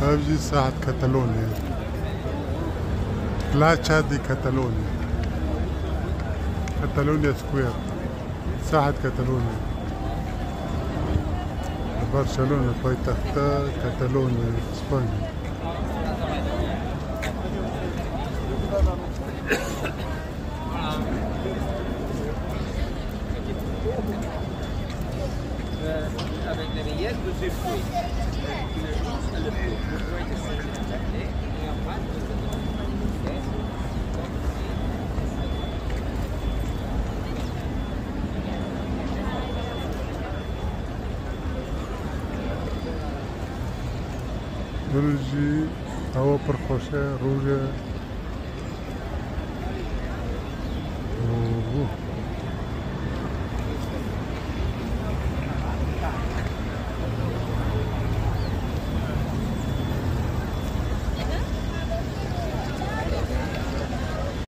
هذه ساحة كاتالونيا، بلاتشا دي كاتالونيا، كاتالونيا سكوير، ساحة كاتالونيا. برشلونة پایتخت كاتالونيا اسبانيا. Avec les billets, vous êtes روجي هوا پرخوشه روژه